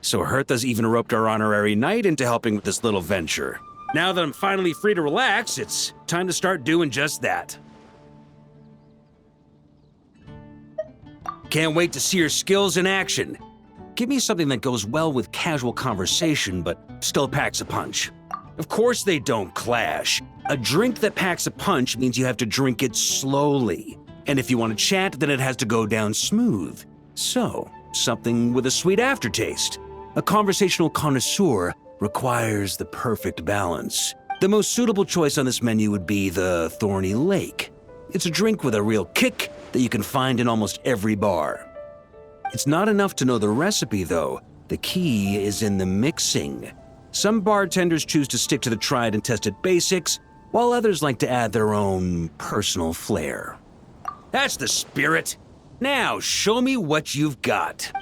So Hertha's even roped our honorary knight into helping with this little venture. Now that I'm finally free to relax, it's time to start doing just that. Can't wait to see your skills in action. Give me something that goes well with casual conversation, but still packs a punch. Of course they don't clash. A drink that packs a punch means you have to drink it slowly. And if you want to chat, then it has to go down smooth. So, something with a sweet aftertaste. A conversational connoisseur requires the perfect balance. The most suitable choice on this menu would be the Thorny Lake. It's a drink with a real kick that you can find in almost every bar. It's not enough to know the recipe, though. The key is in the mixing. Some bartenders choose to stick to the tried and tested basics, while others like to add their own personal flair. That's the spirit. Now, show me what you've got.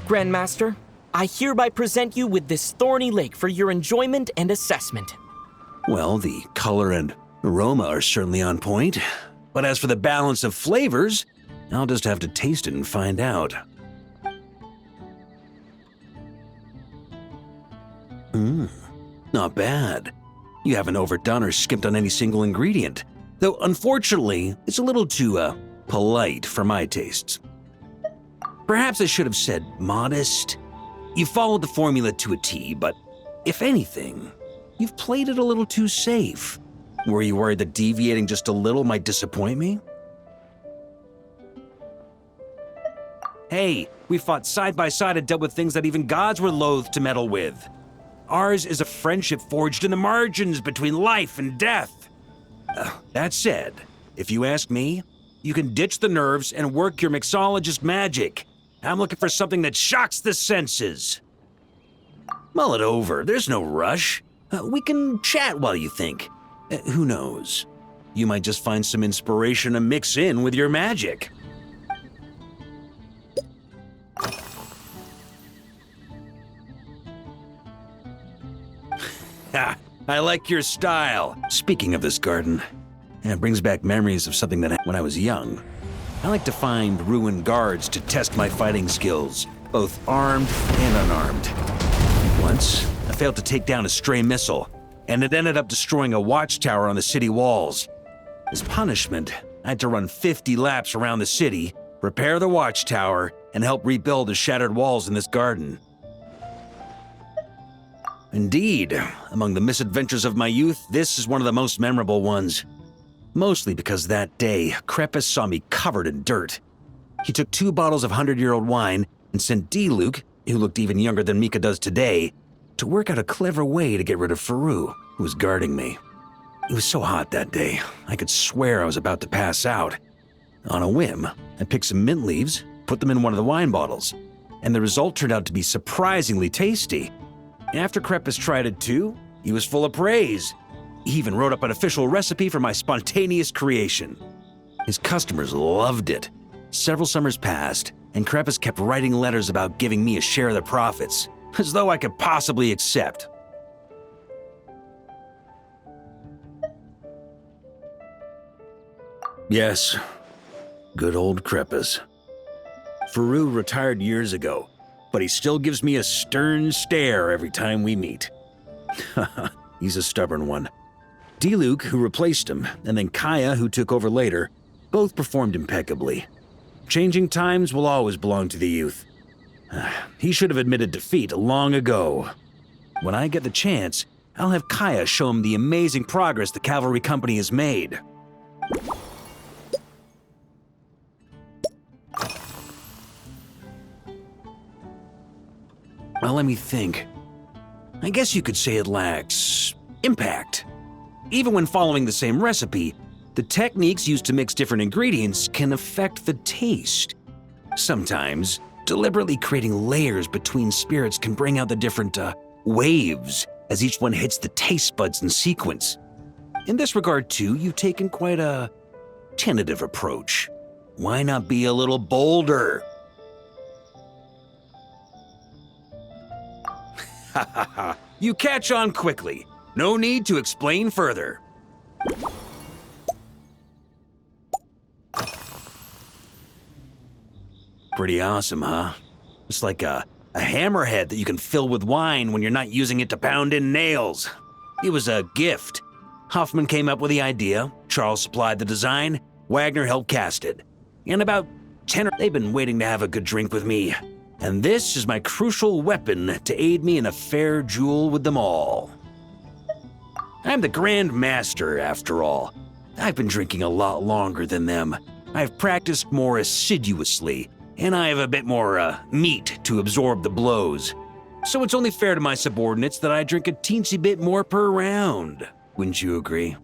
Grandmaster, I hereby present you with this Thorny Lake for your enjoyment and assessment. Well, the color and aroma are certainly on point. But as for the balance of flavors, I'll just have to taste it and find out. Not bad. You haven't overdone or skimped on any single ingredient. Though, unfortunately, it's a little too, polite for my tastes. Perhaps I should have said modest. You followed the formula to a T, but if anything, you've played it a little too safe. Were you worried that deviating just a little might disappoint me? Hey, we fought side by side and dealt with things that even gods were loath to meddle with. Ours is a friendship forged in the margins between life and death. That said, if you ask me, you can ditch the nerves and work your mixologist magic. I'm looking for something that shocks the senses. Mull it over, there's no rush. We can chat while you think. Who knows? You might just find some inspiration to mix in with your magic. Ha! I like your style. Speaking of this garden, it brings back memories of something that happened when I was young. I like to find ruined guards to test my fighting skills, both armed and unarmed. Once, I failed to take down a stray missile, and it ended up destroying a watchtower on the city walls. As punishment, I had to run 50 laps around the city, repair the watchtower, and help rebuild the shattered walls in this garden. Indeed, among the misadventures of my youth, this is one of the most memorable ones. Mostly because that day, Crepus saw me covered in dirt. He took 2 bottles of 100-year-old wine and sent D-Luke, who looked even younger than Mika does today, to work out a clever way to get rid of Faru, who was guarding me. It was so hot that day, I could swear I was about to pass out. On a whim, I picked some mint leaves, put them in one of the wine bottles, and the result turned out to be surprisingly tasty. After Crepus tried it too, he was full of praise. He even wrote up an official recipe for my spontaneous creation. His customers loved it. Several summers passed, and Crepus kept writing letters about giving me a share of the profits, as though I could possibly accept. Yes, Good old Crepus. Faru retired years ago, but he still gives me a stern stare every time we meet. He's a stubborn one. Diluc, who replaced him, and then Kaya, who took over later, both performed impeccably. Changing times will always belong to the youth. He should have admitted defeat long ago. When I get the chance, I'll have Kaya show him the amazing progress the Cavalry Company has made. Well, let me think. I guess you could say it lacks impact. Even when following the same recipe, the techniques used to mix different ingredients can affect the taste. Sometimes, deliberately creating layers between spirits can bring out the different waves as each one hits the taste buds in sequence. In this regard, too, you've taken quite a tentative approach. Why not be a little bolder? Ha ha ha. You catch on quickly. No need to explain further. Pretty awesome, huh? It's like a hammerhead that you can fill with wine when you're not using it to pound in nails. It was a gift. Hoffman came up with the idea, Charles supplied the design, Wagner helped cast it. And about 10 they've been waiting to have a good drink with me. And this is my crucial weapon to aid me in a fair duel with them all. I'm the Grand Master, after all. I've been drinking a lot longer than them. I've practiced more assiduously, and I have a bit more meat to absorb the blows. So it's only fair to my subordinates that I drink a teensy bit more per round. Wouldn't you agree?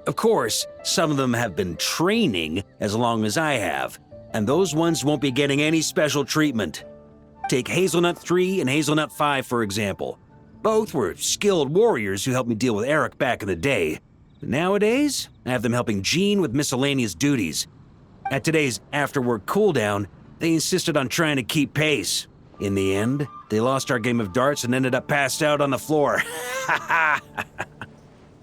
Of course, some of them have been training as long as I have, and those ones won't be getting any special treatment. Take Hazelnut 3 and Hazelnut 5, for example. Both were skilled warriors who helped me deal with Eric back in the day. Nowadays, I have them helping Jean with miscellaneous duties. At today's after-work cooldown, they insisted on trying to keep pace. In the end, they lost our game of darts and ended up passed out on the floor.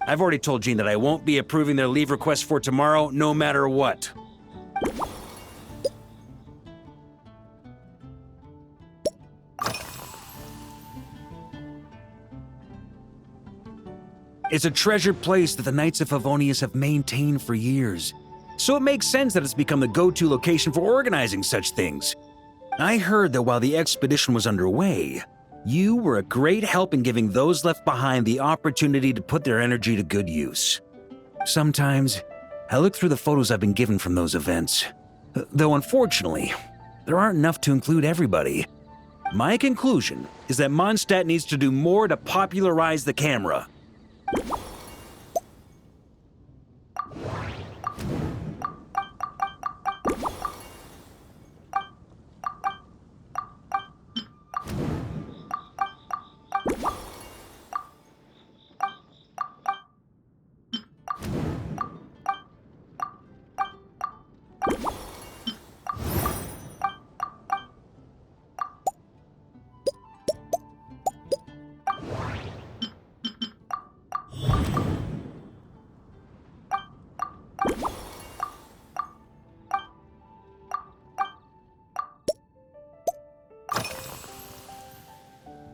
I've already told Jean that I won't be approving their leave request for tomorrow, no matter what. It's a treasured place that the Knights of Favonius have maintained for years, so it makes sense that it's become the go-to location for organizing such things. I heard that while the expedition was underway, you were a great help in giving those left behind the opportunity to put their energy to good use. Sometimes, I look through the photos I've been given from those events, though unfortunately, there aren't enough to include everybody. My conclusion is that Mondstadt needs to do more to popularize the camera.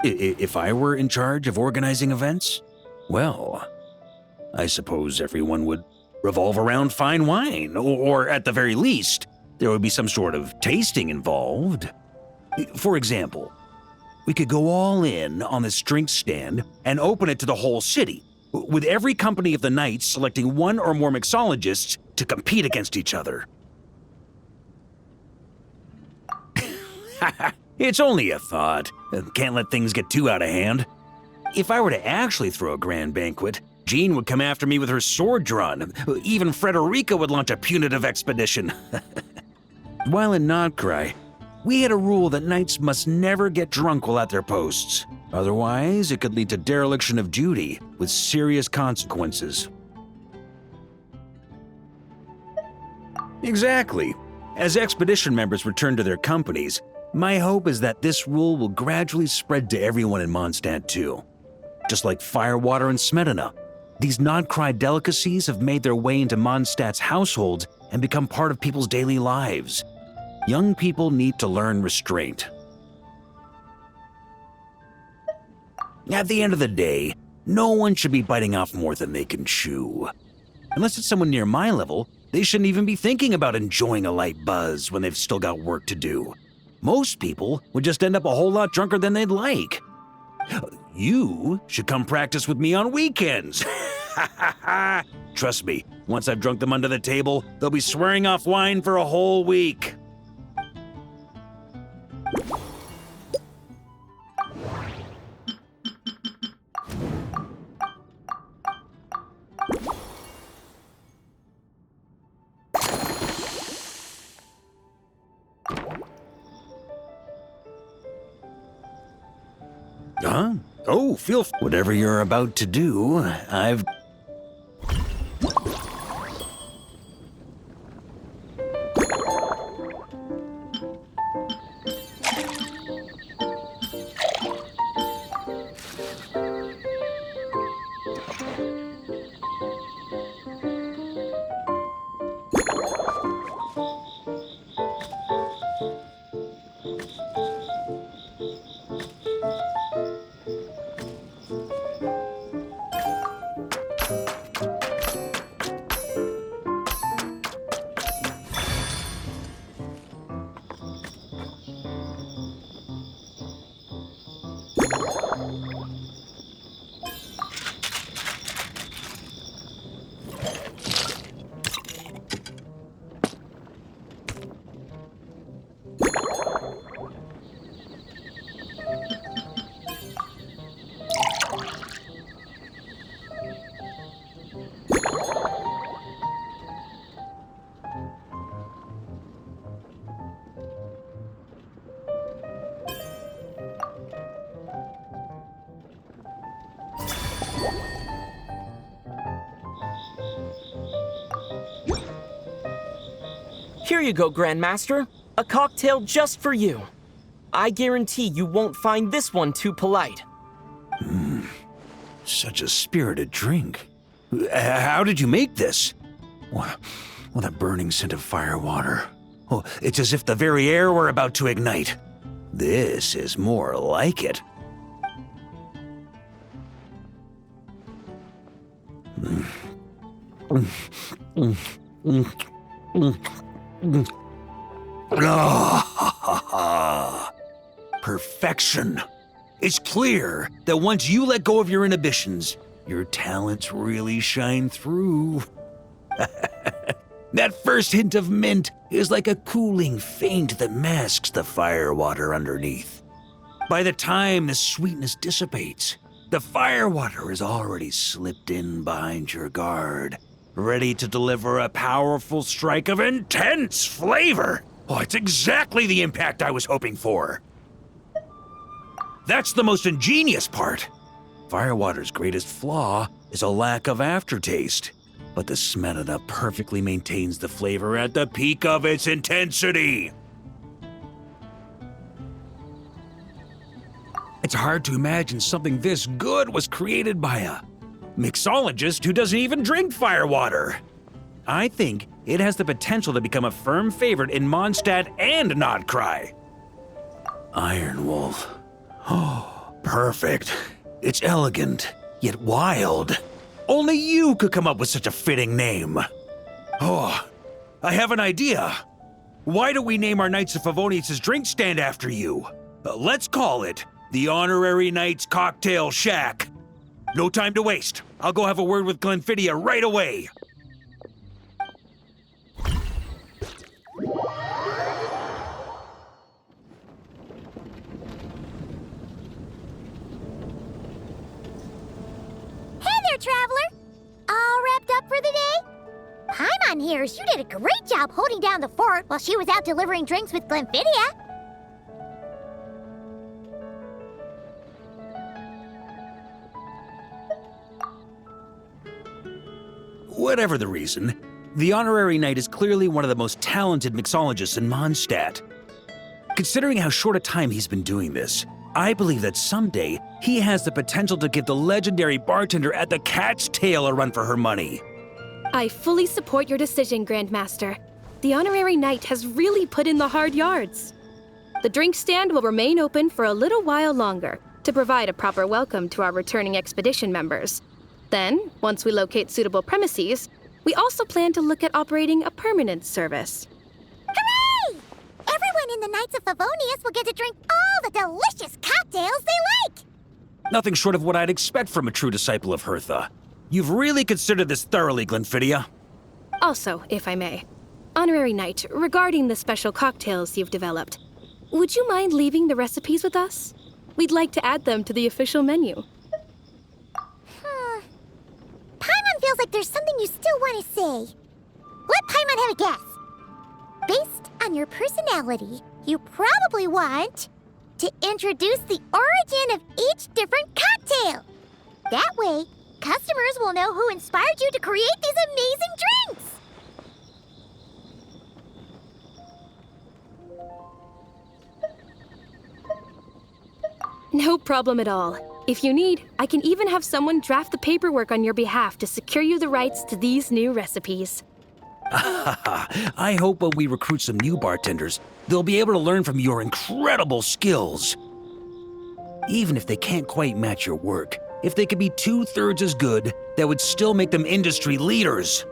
If I were in charge of organizing events, well, I suppose everyone would revolve around fine wine, or at the very least, there would be some sort of tasting involved. For example, we could go all in on this drink stand and open it to the whole city, with every company of the Knights selecting one or more mixologists to compete against each other. It's only a thought. Can't let things get too out of hand. If I were to actually throw a grand banquet, Jean would come after me with her sword drawn. Even Frederica would launch a punitive expedition. While in Nodcry, we had a rule that knights must never get drunk while at their posts. Otherwise, it could lead to dereliction of duty with serious consequences. Exactly. As expedition members return to their companies, my hope is that this rule will gradually spread to everyone in Mondstadt too. Just like Firewater and Smedina. These Nodcry delicacies have made their way into Mondstadt's households and become part of people's daily lives. Young people need to learn restraint. At the end of the day, no one should be biting off more than they can chew. Unless it's someone near my level, they shouldn't even be thinking about enjoying a light buzz when they've still got work to do. Most people would just end up a whole lot drunker than they'd like. You should come practice with me on weekends. Trust me, once I've drunk them under the table, they'll be swearing off wine for a whole week. Huh? Oh, whatever you're about to do, I've... Here you go, Grandmaster. A cocktail just for you. I guarantee you won't find this one too polite. Such a spirited drink. How did you make this? Well, that burning scent of firewater. Oh, it's as if the very air were about to ignite. This is more like it. Perfection. It's clear that once you let go of your inhibitions, your talents really shine through. That first hint of mint is like a cooling feint that masks the firewater underneath. By the time the sweetness dissipates, the firewater has already slipped in behind your guard, ready to deliver a powerful strike of intense flavor. Oh, it's exactly the impact I was hoping for. That's the most ingenious part. Firewater's greatest flaw is a lack of aftertaste, but the Smetana perfectly maintains the flavor at the peak of its intensity. It's hard to imagine something this good was created by a mixologist who doesn't even drink firewater. I think it has the potential to become a firm favorite in Mondstadt and Nodcry. Iron Wolf. Oh, perfect. It's elegant, yet wild. Only you could come up with such a fitting name. Oh, I have an idea. Why don't we name our Knights of Favonius' drink stand after you? Let's call it the Honorary Knights Cocktail Shack. No time to waste. I'll go have a word with Glenfiddia right away. Traveler, all wrapped up for the day? Paimon hears you did a great job holding down the fort while she was out delivering drinks with Glenfiddia. Whatever the reason, the Honorary Knight is clearly one of the most talented mixologists in Mondstadt. Considering how short a time he's been doing this, I believe that someday He has the potential to give the legendary bartender at the Cat's Tail a run for her money. I fully support your decision, Grandmaster. The honorary knight has really put in the hard yards. The drink stand will remain open for a little while longer to provide a proper welcome to our returning expedition members. Then, once we locate suitable premises, we also plan to look at operating a permanent service. Hooray! Everyone in the Knights of Favonius will get to drink all the delicious cocktails they like! Nothing short of what I'd expect from a true disciple of Hertha. You've really considered this thoroughly, Glenfidia. Also, if I may, honorary knight, regarding the special cocktails you've developed, would you mind leaving the recipes with us? We'd like to add them to the official menu. Paimon feels like there's something you still want to say. Let Paimon have a guess. Based on your personality, you probably want to introduce the origin of each different cocktail. That way, customers will know who inspired you to create these amazing drinks. No problem at all. If you need, I can even have someone draft the paperwork on your behalf to secure you the rights to these new recipes. I hope when we recruit some new bartenders, they'll be able to learn from your incredible skills. Even if they can't quite match your work, if they could be 2/3 as good, that would still make them industry leaders.